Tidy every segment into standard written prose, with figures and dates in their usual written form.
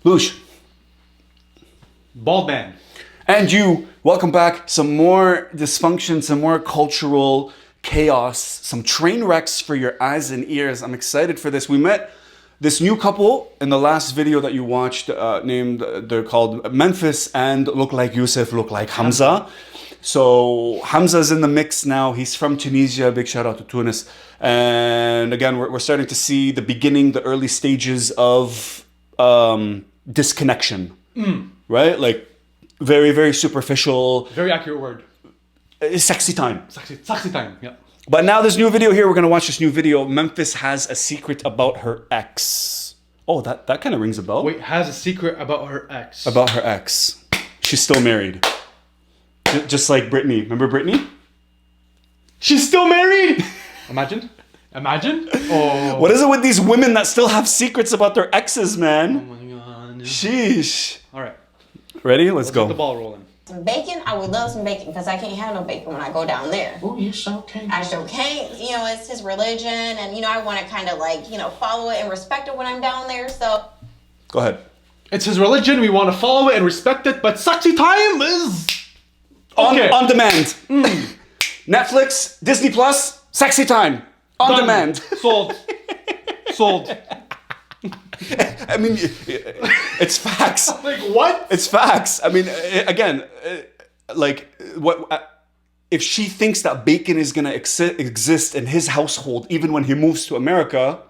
Boosh. Bald man. And you, welcome back. Some more dysfunction, some more cultural chaos, some train wrecks for your eyes and ears. I'm excited for this. We met this new couple in the last video that you watched, they're called Memphis and Look Like Yusuf, Look Like Hamza. So Hamza's in the mix now. He's from Tunisia. Big shout out to Tunis. And again, we're starting to see the beginning, the early stages of disconnection, right? Like very, very superficial. Very accurate word. Sexy time. Sexy time, yeah. But now this new video here, we're going to watch this new video. Memphis has a secret about her ex. Oh, that kind of rings a bell. Wait, has a secret about her ex. About her ex. She's still married. Just like Britney. Remember Britney? She's still married? Imagine. Oh. What is it with these women that still have secrets about their exes, man? Oh my god. Sheesh. All right. Ready? Let's go. Get the ball rolling. Some bacon, I would love some bacon because I can't have no bacon when I go down there. Oh, you sure can. I sure can't. You know, it's his religion, and you know, I want to kind of like, you know, follow it and respect it when I'm down there. So Go ahead. It's his religion. We want to follow it and respect it, but sexy time is okay. On demand. Netflix, Disney Plus, sexy time. On Done. demand. Sold. I mean, it's facts. Like what? It's facts. I mean, again, like what if she thinks that bacon is gonna exist in his household even when he moves to America?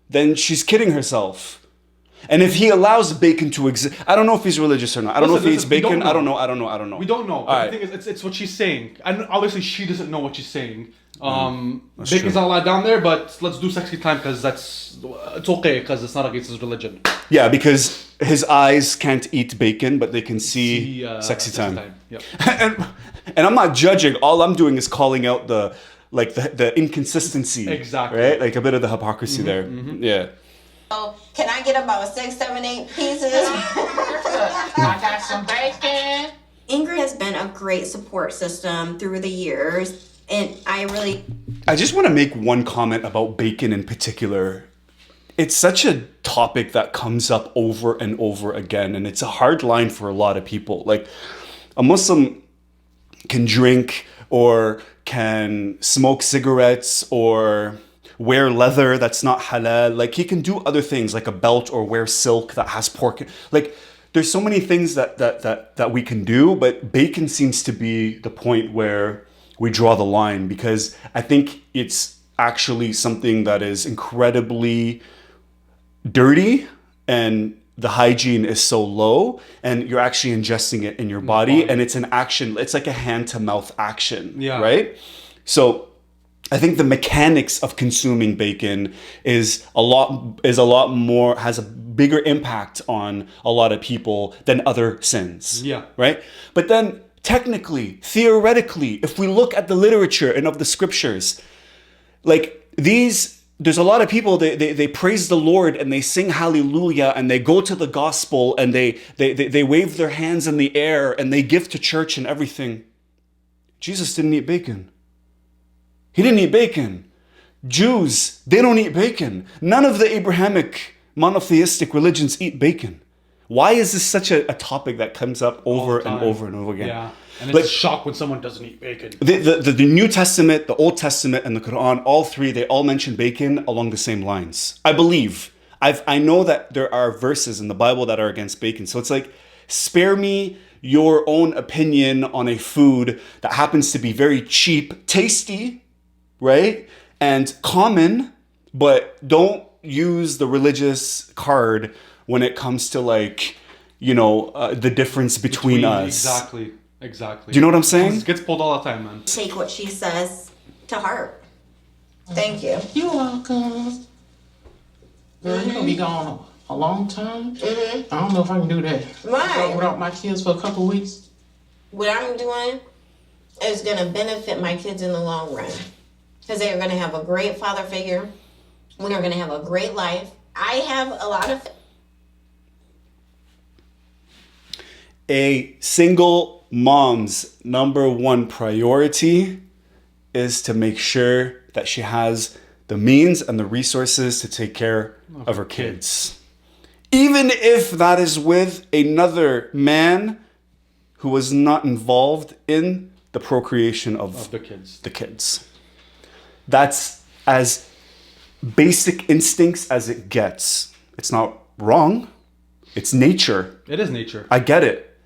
Then she's kidding herself. And if he allows bacon to exist, I don't know if he's religious or not. I don't know if he eats bacon. I don't know. We don't know. All But right. the thing is, it's what she's saying. And obviously, she doesn't know what she's saying. That's Bacon's true. not allowed down there, but let's do sexy time because it's okay because it's not against his religion. Yeah, because his eyes can't eat bacon, but they can see sexy time. Yep. and I'm not judging. All I'm doing is calling out the inconsistency. Exactly. Right? Like a bit of the hypocrisy there. Yeah. can I get about 6, 7, 8 pieces? I got some bacon. Ingrid has been a great support system through the years, and I just want to make one comment about bacon in particular. It's such a topic that comes up over and over again, and it's a hard line for a lot of people. Like, a Muslim can drink or can smoke cigarettes or wear leather that's not halal. Like, he can do other things like a belt or wear silk that has pork. Like, there's so many things that we can do, but bacon seems to be the point where we draw the line, because I think it's actually something that is incredibly dirty and the hygiene is so low, and you're actually ingesting it in your body, and it's an action. It's like a hand to mouth action, right? So I think the mechanics of consuming bacon has a bigger impact on a lot of people than other sins. Yeah. Right? But then technically, theoretically, if we look at the literature and of the scriptures, like there's a lot of people, they praise the Lord and they sing hallelujah and they go to the gospel and they wave their hands in the air and they give to church and everything. Jesus didn't eat bacon. He didn't eat bacon. Jews, they don't eat bacon. None of the Abrahamic monotheistic religions eat bacon. Why is this such a topic that comes up over and over and over again? Yeah, and it's a shock when someone doesn't eat bacon. The New Testament, the Old Testament, and the Quran, all three, they all mention bacon along the same lines. I believe. I know that there are verses in the Bible that are against bacon. So it's like, spare me your own opinion on a food that happens to be very cheap, tasty, right? And common, but don't use the religious card when it comes to the difference between us. Exactly. Do you know what I'm saying? It gets pulled all the time, man. take what she says to heart. Thank you. You're welcome. Girl, you gonna be gone a long time? I don't know if I can do that. Why? Go without my kids for a couple weeks. What I'm doing is going to benefit my kids in the long run, because they are going to have a great father figure. We are going to have a great life. I have a lot of... A single mom's number one priority is to make sure that she has the means and the resources to take care of her kids. Even if that is with another man who was not involved in the procreation of The kids. the kids. That's as basic instincts as it gets. It's not wrong. It's nature. It is nature. I get it.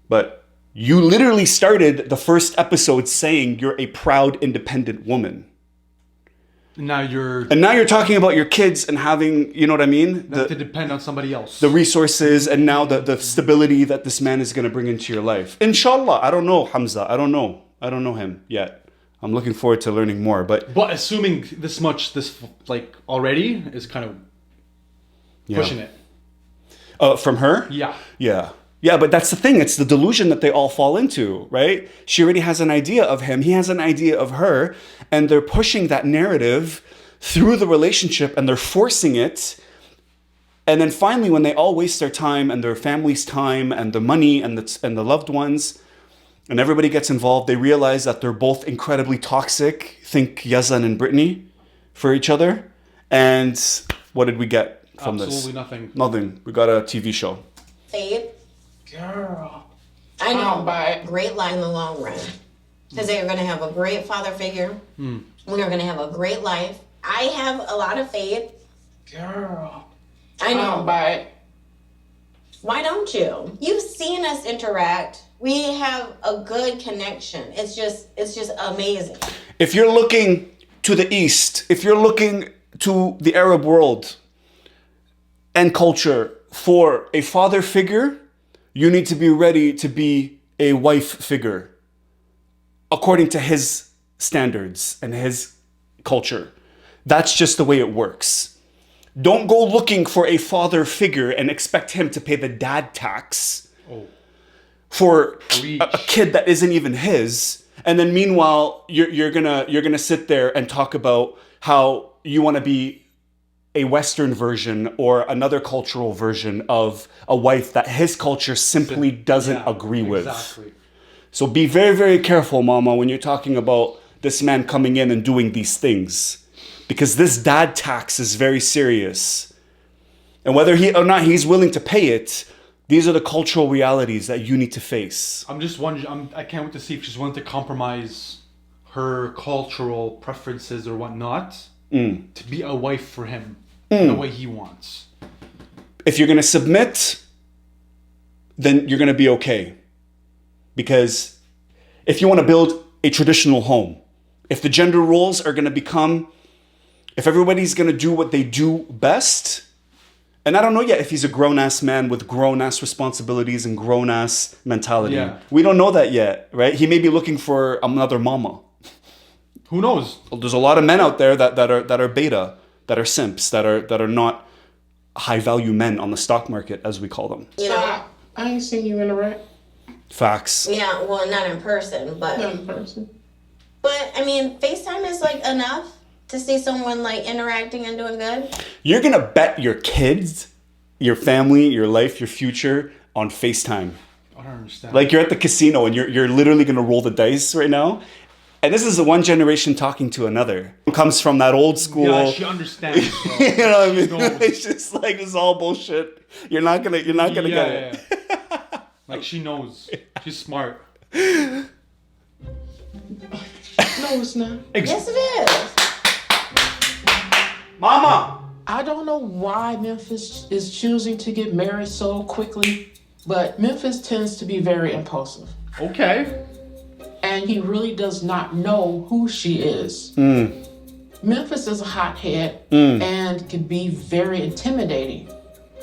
But you literally started the first episode saying you're a proud, independent woman. Now you're And now you're talking about your kids and having, you know what I mean? to depend on somebody else. The resources and now the stability that this man is going to bring into your life. Inshallah. I don't know, Hamza. I don't know him yet. I'm looking forward to learning more. But assuming this much, like already is kind of pushing it. From her? Yeah. Yeah. Yeah, but that's the thing. It's the delusion that they all fall into, right? She already has an idea of him. He has an idea of her. And they're pushing that narrative through the relationship and they're forcing it. And then finally, when they all waste their time and their family's time and the money and the loved ones, and everybody gets involved, they realize that they're both incredibly toxic. Think Yazan and Brittany for each other. And what did we get from this? Absolutely nothing. Nothing. We got a TV show. Faith, Girl. I know, don't buy it. great life in the long run. Because they are going to have a great father figure. We are going to have a great life. I have a lot of faith. Girl. I know. don't buy it. Why don't you? You've seen us interact. We have a good connection. It's just amazing. If you're looking to the East, if you're looking to the Arab world and culture for a father figure, you need to be ready to be a wife figure according to his standards and his culture. That's just the way it works. Don't go looking for a father figure and expect him to pay the dad tax for a kid that isn't even his. And then meanwhile, you're gonna sit there and talk about how you want to be a Western version or another cultural version of a wife that his culture simply doesn't agree with. Exactly. So be very, very careful, Mama, when you're talking about this man coming in and doing these things. Because this dad tax is very serious. And whether he or not he's willing to pay it, these are the cultural realities that you need to face. I'm just wondering. I can't wait to see if she's willing to compromise her cultural preferences or whatnot to be a wife for him the way he wants. If you're going to submit, then you're going to be okay. Because if you want to build a traditional home, if the gender roles are going to become, if everybody's going to do what they do best, and I don't know yet if he's a grown-ass man with grown-ass responsibilities and grown-ass mentality. Yeah. We don't know that yet, right? He may be looking for another mama. Who knows? There's a lot of men out there that are beta, that are simps, that are not high-value men on the stock market, as we call them. You know? I ain't seen you interact. Facts. Yeah, well, not in person, but In person. but I mean, FaceTime is like enough to see someone like interacting and doing good. You're going to bet your kids, your family, your life, your future on FaceTime. I don't understand. Like you're at the casino and you're literally going to roll the dice right now. And this is the one generation talking to another. It comes from that old school. yeah, she understands. Bro. You know what I mean? knows. It's just like it's all bullshit. You're not gonna get it. Yeah. Like she knows. She's smart. No, it's not. Yes, it is. Mama. I don't know why Memphis is choosing to get married so quickly, but Memphis tends to be very impulsive. Okay. And he really does not know who she is. Memphis is a hothead and can be very intimidating.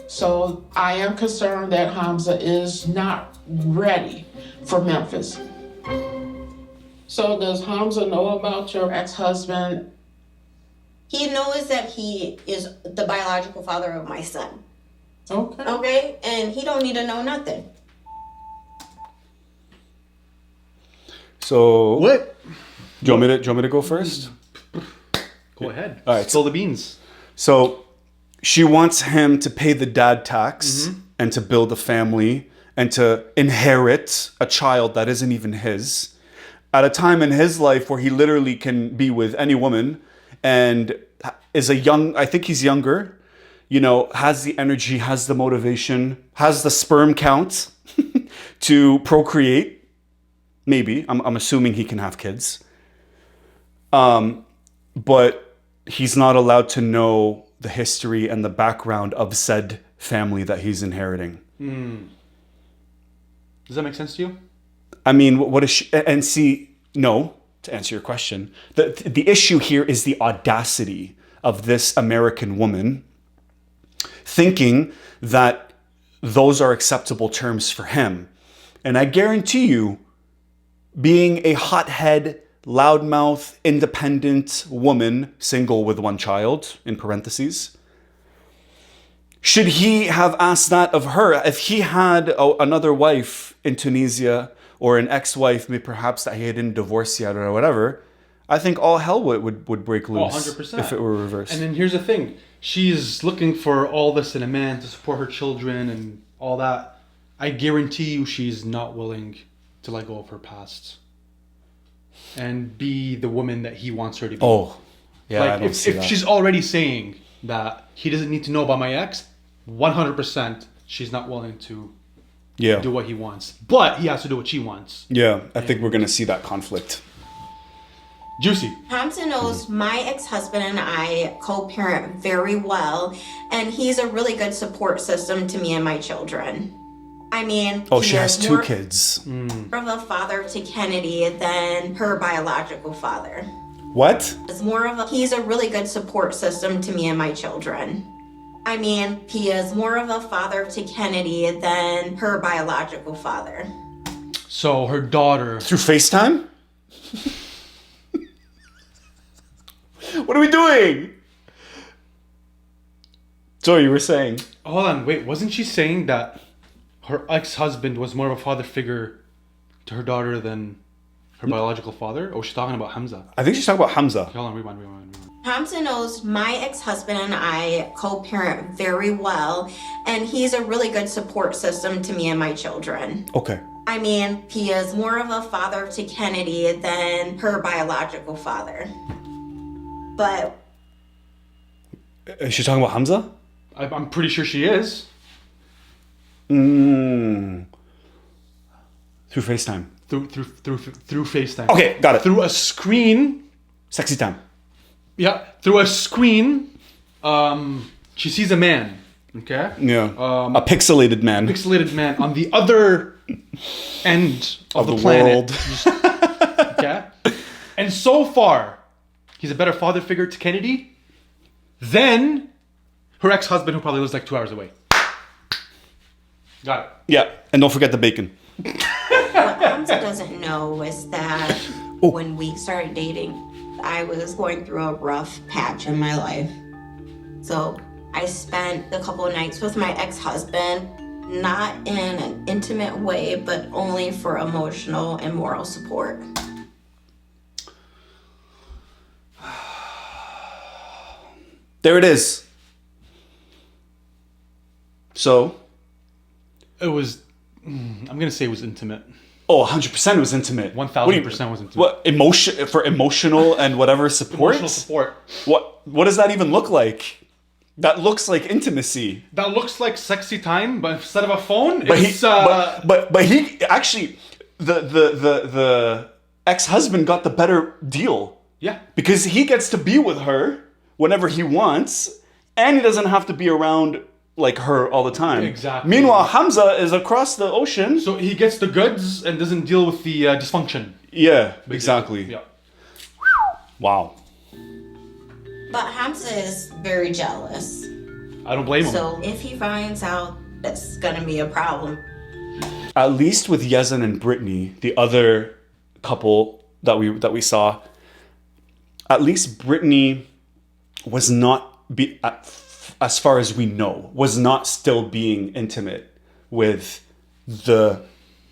So I am concerned that Hamza is not ready for Memphis. So does Hamza know about your ex-husband? He knows that he is the biological father of my son. Okay. Okay? And he don't need to know nothing. So What? Do you want me to go first? Go ahead. All right. Spill the beans. So she wants him to pay the dad tax and to build a family and to inherit a child that isn't even his at a time in his life where he literally can be with any woman and is I think he's younger. has the energy, has the motivation, has the sperm count to procreate. Maybe. I'm assuming he can have kids. But he's not allowed to know the history and the background of said family that he's inheriting. Does that make sense to you? I mean, what is she, and see, no, to answer your question, the issue here is the audacity of this American woman thinking that those are acceptable terms for him. And I guarantee you, being a hothead, loudmouth, independent woman, single with one child, in parentheses, should he have asked that of her? If he had another wife in Tunisia, or an ex-wife, maybe perhaps that he didn't divorce yet or whatever, I think all hell would break loose 100%. if it were reversed. And then here's the thing. She's looking for all this in a man to support her children and all that. I guarantee you she's not willing to let go of her past and be the woman that he wants her to be. Oh, yeah, like, I don't see if that. she's already saying that he doesn't need to know about my ex, 100% she's not willing to Yeah. do what he wants. But he has to do what she wants. Yeah, I think we're going to see that conflict. Juicy. Hamza knows my ex-husband and I co-parent very well, and he's a really good support system to me and my children. I mean, Oh, he she has is 2 more kids. of a father to Kennedy than her biological father. What? He's a really good support system to me and my children. I mean, he is more of a father to Kennedy than her biological father. So her daughter. Through FaceTime? What are we doing? So you were saying? Hold on, wait. Wasn't she saying that her ex-husband was more of a father figure to her daughter than her biological father? Or was she talking about Hamza? I think she's talking about Hamza. Hold on, rewind. Hamza knows my ex-husband and I co-parent very well, and he's a really good support system to me and my children. Okay. I mean, he is more of a father to Kennedy than her biological father. But Is she talking about Hamza? I'm pretty sure she is. Through FaceTime. Through FaceTime. Okay, got it. Through a screen. Sexy time. Yeah, through a screen. She sees a man. Okay. Yeah. A pixelated man. Pixelated man on the other end of the world. planet. Okay. And so far, he's a better father figure to Kennedy than her ex-husband, who probably lives like 2 hours away. Got it. Yeah, and don't forget the bacon. what Hamza doesn't know is that when we started dating, I was going through a rough patch in my life. So I spent a couple of nights with my ex-husband, not in an intimate way, but only for emotional and moral support. There it is. So? It was, I'm going to say it was intimate. Oh, 100% it was intimate. 1000% was intimate. What, emotional and whatever support? Emotional support. What does that even look like? That looks like intimacy. That looks like sexy time, but instead of a phone, But it's... he actually, the ex-husband got the better deal. Yeah. Because he gets to be with her whenever he wants, and he doesn't have to be around like her all the time. Exactly. Meanwhile, Hamza is across the ocean. So he gets the goods and doesn't deal with the dysfunction. Yeah, exactly. Yeah. Wow. But Hamza is very jealous. I don't blame him. So if he finds out, that's gonna be a problem. At least with Yezin and Brittany, the other couple that we saw, at least Brittany was not as far as we know, was not still being intimate with the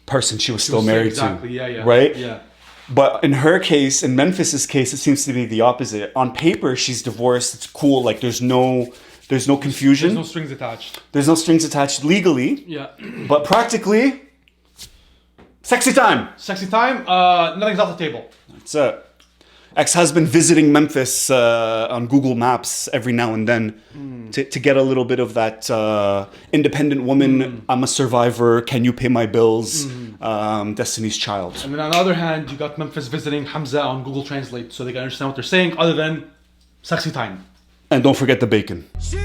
person she was still married exactly. to. Yeah. Right? Yeah. But in her case, in Memphis's case, it seems to be the opposite. On paper, she's divorced. It's cool. Like there's no confusion. There's no strings attached. There's no strings attached legally. Yeah. But practically, sexy time. Sexy time, nothing's off the table. That's it. ex-husband visiting Memphis on Google Maps every now and then to get a little bit of that independent woman, I'm a survivor, can you pay my bills, Destiny's Child. And then on the other hand, you got Memphis visiting Hamza on Google Translate so they can understand what they're saying other than sexy time. And don't forget the bacon. She